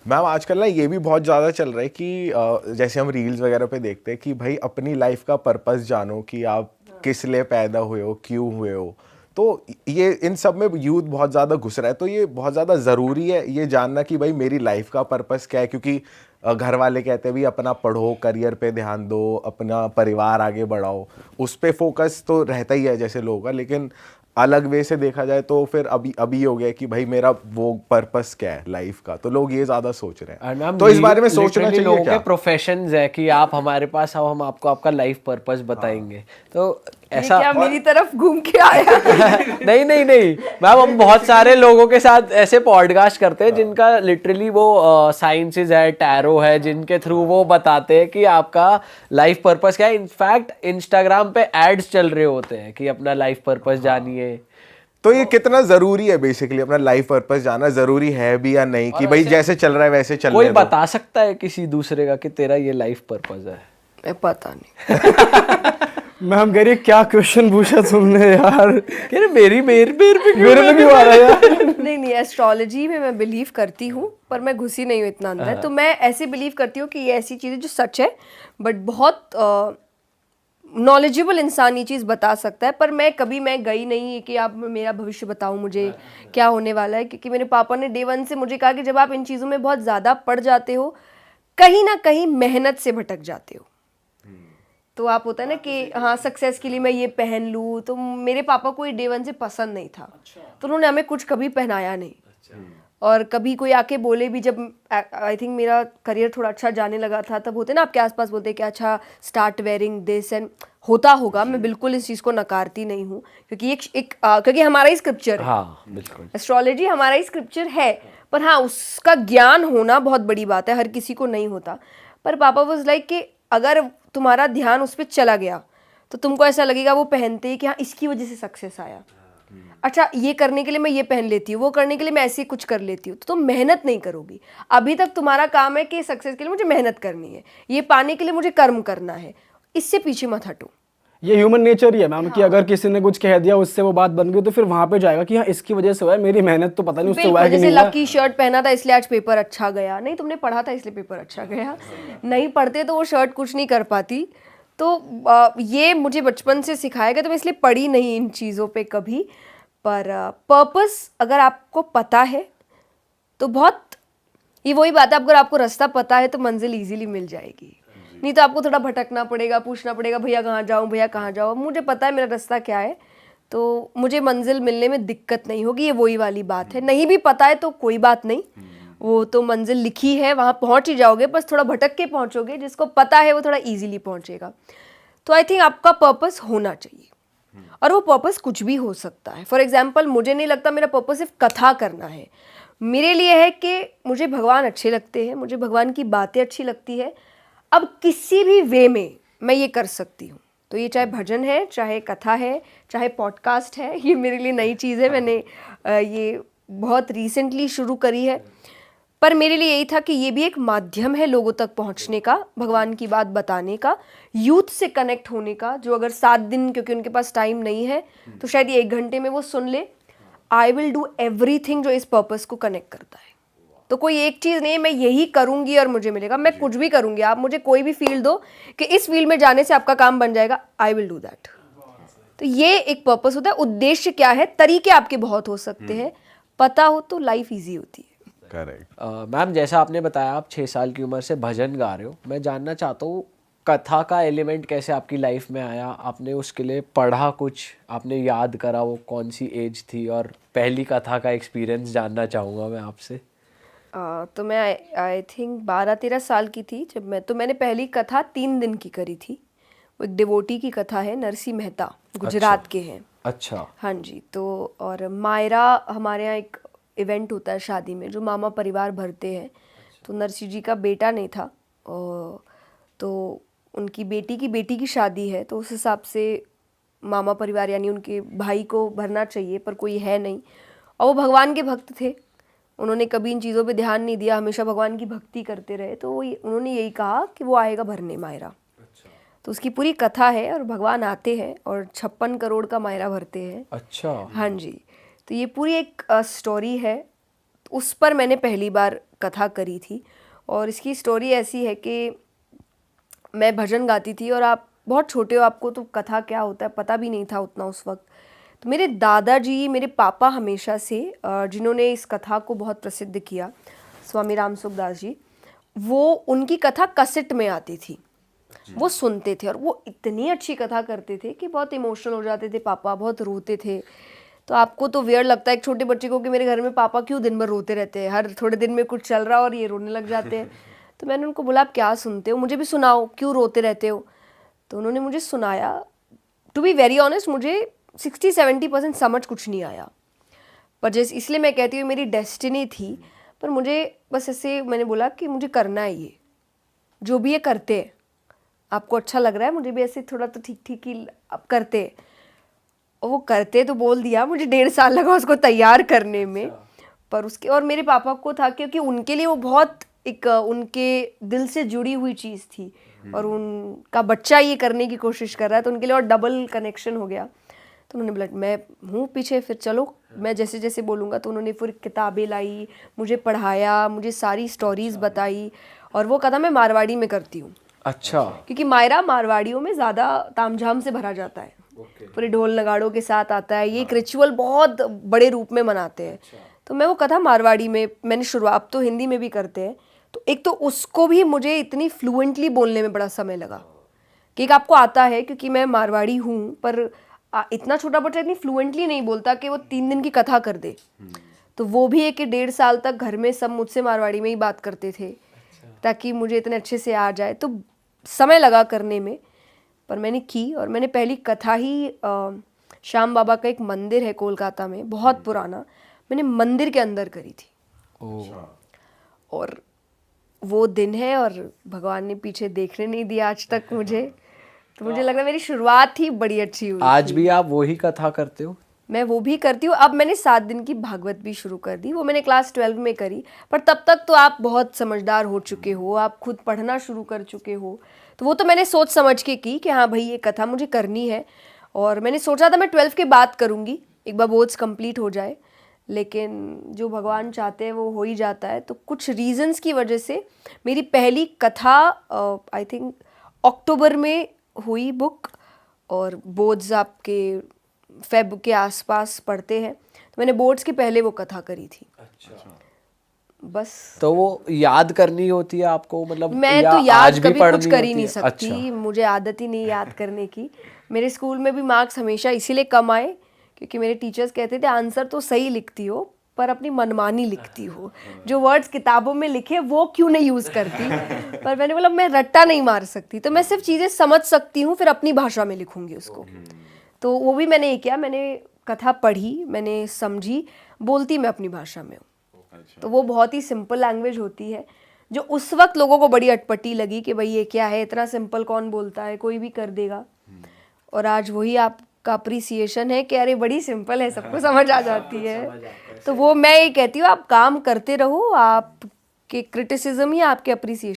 Ma'am आजकल ना ये भी बहुत ज़्यादा चल रहा है कि जैसे हम रील्स वगैरह पे देखते हैं कि भाई अपनी लाइफ का पर्पस जानो कि आप किस लिए पैदा हुए हो, क्यों हुए हो। तो ये इन सब में यूथ बहुत ज़्यादा घुस रहा है, तो ये बहुत ज़्यादा ज़रूरी है ये जानना कि भाई मेरी लाइफ का पर्पस क्या है, क्योंकि घर वाले कहते हैं भी अपना पढ़ो, करियर पे ध्यान दो, अपना परिवार आगे बढ़ाओ, उस पे फोकस तो रहता ही है जैसे लोगों का। लेकिन अलग वे से देखा जाए तो फिर अभी अभी हो गया कि भाई मेरा वो पर्पस क्या है लाइफ का, तो लोग ये ज्यादा सोच रहे और हैं, मैम तो इस बारे में सोचना चाहिए लोगों क्या? के प्रोफेशंस है कि आप हमारे पास आओ, हम आपको आपका लाइफ पर्पस बताएंगे। तो ये ऐसा क्या मेरी तरफ घूम के आया? नहीं नहीं नहीं मैम, हम बहुत सारे लोगों के साथ ऐसे पॉडकास्ट करते हैं जिनका लिटरली वो साइंसेज है, टैरो है, जिनके थ्रू वो बताते हैं कि आपका लाइफ पर्पस क्या है। इनफैक्ट इंस्टाग्राम पे एड्स चल रहे होते हैं कि अपना लाइफ पर्पस जानिए। तो ये कितना जरूरी है बेसिकली, अपना लाइफ पर्पस जाना जरूरी है भी या नहीं, कि भाई जैसे चल रहा है वैसे चल कोई रहे दो? बता सकता है किसी दूसरे का कि तेरा ये लाइफ पर्पस है? मैं पता नहीं। मैम कह रही क्या क्वेश्चन पूछा तुमने यार, कह रहे मेरे में क्यों आ रहा है यार? नहीं, एस्ट्रोलॉजी में मैं बिलीव करती हूँ, पर मैं घुसी नहीं हूँ इतना अंदर। तो मैं ऐसे बिलीव करती हूँ कि ये ऐसी चीज़ है जो सच है, बट बहुत नॉलेजेबल इंसान ये चीज़ बता सकता है। पर मैं गई नहीं कि आप मेरा भविष्य बताओ मुझे क्या होने वाला है, क्योंकि मेरे पापा ने डे वन से मुझे कहा कि जब आप इन चीज़ों में बहुत ज़्यादा पड़ जाते हो, कहीं ना कहीं मेहनत से भटक जाते हो। तो आप होता है ना कि हाँ सक्सेस के लिए मैं ये पहन लूँ, तो मेरे पापा को ये डे वन से पसंद नहीं था। तो उन्होंने हमें कुछ कभी पहनाया नहीं। और कभी कोई आके बोले भी, जब आई थिंक मेरा करियर थोड़ा अच्छा जाने लगा था, तब होते ना आपके आसपास बोलते हैं कि अच्छा स्टार्ट वेयरिंग दिस एंड होता होगा। मैं बिल्कुल इस चीज़ को नकारती नहीं हूँ, क्योंकि क्योंकि हमारा ही स्क्रिप्चर है। हाँ बिल्कुल, एस्ट्रोलॉजी हमारा ही स्क्रिप्चर है, पर हाँ उसका ज्ञान होना बहुत बड़ी बात है, हर किसी को नहीं होता। पर पापा वाज लाइक कि अगर तुम्हारा ध्यान उस पर चला गया तो तुमको ऐसा लगेगा वो पहनते ही कि हाँ इसकी वजह से सक्सेस आया। अच्छा ये करने के लिए मैं ये पहन लेती हूँ, वो करने के लिए मैं ऐसे कुछ कर लेती हूँ, तो तुम मेहनत नहीं करोगी। अभी तक तुम्हारा काम है कि सक्सेस के लिए मुझे मेहनत करनी है, ये पाने के लिए मुझे कर्म करना है, इससे पीछे मत हटो। ये ह्यूमन नेचर ही है मैम, कि अगर किसी ने कुछ कह दिया उससे वो बात बन गई तो फिर वहां पे जाएगा कि हाँ इसकी वजह से हुआ है, मेरी मेहनत तो पता नहीं उससे हुआ है कि जैसे नहीं हुआ। लकी शर्ट पहना था इसलिए आज पेपर अच्छा गया, नहीं तुमने पढ़ा था इसलिए पेपर अच्छा गया। नहीं पढ़ते तो वो शर्ट कुछ नहीं कर पाती। तो ये मुझे बचपन से सिखाया गया, तो मैं इसलिए पढ़ी नहीं इन चीज़ों पे कभी। पर पर्पस अगर आपको पता है तो बहुत, ये वही बात है, अगर आपको रास्ता पता है तो मंजिल इजीली मिल जाएगी। नहीं तो आपको थोड़ा भटकना पड़ेगा, पूछना पड़ेगा भैया कहाँ जाऊँ, भैया कहाँ जाऊँ। मुझे पता है मेरा रास्ता क्या है, तो मुझे मंजिल मिलने में दिक्कत नहीं होगी। ये वही वाली बात है, नहीं भी पता है तो कोई बात नहीं, वो तो मंजिल लिखी है, वहाँ पहुँच ही जाओगे, बस थोड़ा भटक के पहुँचोगे। जिसको पता है वो थोड़ा ईजिली पहुँचेगा। तो आई थिंक आपका पर्पस होना चाहिए, और वो पर्पस कुछ भी हो सकता है। फॉर एग्जाम्पल मुझे नहीं लगता मेरा पर्पस सिर्फ कथा करना है, मेरे लिए है कि मुझे भगवान अच्छे लगते हैं, मुझे भगवान की बातें अच्छी लगती है। अब किसी भी वे में मैं ये कर सकती हूँ, तो ये चाहे भजन है, चाहे कथा है, चाहे पॉडकास्ट है, ये मेरे लिए नई चीज़ है, मैंने ये बहुत रिसेंटली शुरू करी है। पर मेरे लिए यही था कि ये भी एक माध्यम है लोगों तक पहुंचने का, भगवान की बात बताने का, यूथ से कनेक्ट होने का, जो अगर 7 दिन, क्योंकि उनके पास टाइम नहीं है, तो शायद ये 1 घंटे में वो सुन ले। आई विल डू एवरीथिंग जो इस पर्पस को कनेक्ट करता है। तो कोई एक चीज़ नहीं है मैं यही करूंगी और मुझे मिलेगा, मैं कुछ भी करूंगी। आप मुझे कोई भी फील्ड दो कि इस फील्ड में जाने से आपका काम बन जाएगा, आई विल डू दैट। तो ये एक पर्पस होता है। उद्देश्य क्या है, तरीके आपके बहुत हो सकते हैं, पता हो तो लाइफ ईजी होती है। करेक्ट। मैम जैसा आपने बताया आप 6 साल की उम्र से भजन गा रहे हो, मैं जानना चाहता हूँ कथा का एलिमेंट कैसे आपकी लाइफ में आया? आपने उसके लिए पढ़ा कुछ, आपने याद करा, वो कौन सी एज थी? और पहली कथा का एक्सपीरियंस जानना चाहूँगा मैं आपसे। तो मैं आई थिंक 12-13 साल की थी जब मैंने पहली कथा 3 दिन की करी थी। वो एक डिवोटी की कथा है, नरसिंह मेहता गुजरात के हैं। अच्छा। हाँ जी। तो और मायरा, हमारे यहाँ एक इवेंट होता है शादी में जो मामा परिवार भरते हैं। तो नरसिंह जी का बेटा नहीं था, तो उनकी बेटी की शादी है, तो उस हिसाब से मामा परिवार यानी उनके भाई को भरना चाहिए, पर कोई है नहीं। और वो भगवान के भक्त थे, उन्होंने कभी इन चीज़ों पे ध्यान नहीं दिया, हमेशा भगवान की भक्ति करते रहे। तो उन्होंने यही कहा कि वो आएगा भरने मायरा। तो उसकी पूरी कथा है और भगवान आते हैं और 56 करोड़ का मायरा भरते हैं। अच्छा। हाँ जी। तो ये पूरी एक स्टोरी है। उस पर मैंने पहली बार कथा करी थी। और इसकी स्टोरी ऐसी है कि मैं भजन गाती थी और आप बहुत छोटे हो, आपको तो कथा क्या होता है पता भी नहीं था उतना उस वक्त। तो मेरे दादाजी, मेरे पापा हमेशा से जिन्होंने इस कथा को बहुत प्रसिद्ध किया, स्वामी राम सुखदास जी, वो उनकी कथा कैसेट में आती थी, वो सुनते थे और वो इतनी अच्छी कथा करते थे कि बहुत इमोशनल हो जाते थे पापा, बहुत रोते थे। तो आपको तो वियर्ड लगता है एक छोटे बच्चे को कि मेरे घर में पापा क्यों दिन भर रोते रहते हैं, हर थोड़े दिन में कुछ चल रहा और ये रोने लग जाते हैं। तो मैंने उनको बोला आप क्या सुनते हो, मुझे भी सुनाओ, क्यों रोते रहते हो। तो उन्होंने मुझे सुनाया। टू बी वेरी ऑनेस्ट मुझे 60-70% समझ कुछ नहीं आया, पर जैसे इसलिए मैं कहती हूँ मेरी डेस्टिनी थी। पर मुझे बस ऐसे मैंने बोला कि मुझे करना है, ये जो भी ये करते हैं, आपको अच्छा लग रहा है, मुझे भी ऐसे थोड़ा तो ठीक ठीक ही आप करते हैं। और वो करते तो बोल दिया, मुझे 1.5 साल लगा उसको तैयार करने में। पर उसके और मेरे पापा को था क्योंकि उनके लिए वो बहुत एक उनके दिल से जुड़ी हुई चीज़ थी और उनका बच्चा ये करने की कोशिश कर रहा है, तो उनके लिए और डबल कनेक्शन हो गया। तो उन्होंने बोला मैं हूँ पीछे, फिर चलो मैं जैसे जैसे बोलूँगा। तो उन्होंने फिर किताबें लाई, मुझे पढ़ाया, मुझे सारी स्टोरीज़ बताई। और वो कथा मैं मारवाड़ी में करती हूँ। अच्छा। क्योंकि मायरा मारवाड़ियों में ज़्यादा तामझाम से भरा जाता है, पूरे ढोल नगाड़ों के साथ आता है, ये एक रिचुअल बहुत बड़े रूप में मनाते हैं। तो मैं वो कथा मारवाड़ी में, मैंने शुरुआत तो हिंदी में भी करते हैं, तो एक तो उसको भी मुझे इतनी फ्लुएंटली बोलने में बड़ा समय लगा कि एक आपको आता है, क्योंकि मैं मारवाड़ी हूँ, पर इतना छोटा बच्चा इतनी फ्लुएंटली नहीं बोलता कि वो 3 दिन की कथा कर दे। तो वो भी एक 1.5 साल तक घर में सब मुझसे मारवाड़ी में ही बात करते थे ताकि मुझे इतने अच्छे से आ जाए। तो समय लगा करने में, पर मैंने की। और मैंने पहली कथा ही श्याम बाबा का एक मंदिर है कोलकाता में, बहुत पुराना, मैंने मंदिर के अंदर करी थी। और वो दिन है और भगवान ने पीछे देखने नहीं दिया आज तक मुझे। तो मुझे लग रहा है मेरी शुरुआत ही बड़ी अच्छी हुई। आज भी आप वही कथा करते हो? मैं वो भी करती हूँ। अब मैंने 7 दिन की भागवत भी शुरू कर दी, वो मैंने क्लास 12 में करी। पर तब तक तो आप बहुत समझदार हो चुके हो, आप खुद पढ़ना शुरू कर चुके हो। तो वो तो मैंने सोच समझ के की कि हाँ भाई ये कथा मुझे करनी है। और मैंने सोचा था मैं 12 के बाद करूँगी, एक बार बोर्ड्स कंप्लीट हो जाए, लेकिन जो भगवान चाहते हैं वो हो ही जाता है। तो कुछ रीजंस की वजह से मेरी पहली कथा आई थिंक अक्टूबर में हुई बुक, और बोर्ड्स आपके फेब के आसपास पढ़ते हैं, तो मैंने बोर्ड्स के पहले वो कथा करी थी। बस। तो वो याद करनी होती है आपको, मतलब मैं या तो आज याद भी कभी पढ़नी कुछ कर ही होती नहीं है? सकती। अच्छा। मुझे आदत ही नहीं याद करने की। मेरे स्कूल में भी मार्क्स हमेशा इसीलिए कम आए क्योंकि मेरे टीचर्स कहते थे आंसर तो सही लिखती हो पर अपनी मनमानी लिखती हो, जो वर्ड्स किताबों में लिखे वो क्यों नहीं यूज़ करती। पर मैंने बोला मैं रट्टा नहीं मार सकती, तो मैं सिर्फ चीज़ें समझ सकती हूँ, फिर अपनी भाषा में लिखूँगी उसको। तो वो भी मैंने ये किया, मैंने कथा पढ़ी, मैंने समझी, बोलती मैं अपनी भाषा में हूँ। तो वो बहुत ही सिंपल लैंग्वेज होती है, जो उस वक्त लोगों को बड़ी अटपटी लगी कि भाई ये क्या है, इतना सिंपल कौन बोलता है, कोई भी कर देगा। और आज वही आपका अप्रिसिएशन है कि अरे बड़ी सिंपल है, सबको समझ आ जाती है। तो वो मैं ये कहती हूँ आप काम करते रहो, आपके क्रिटिसिज्म ही आपके अप्रिसिएशन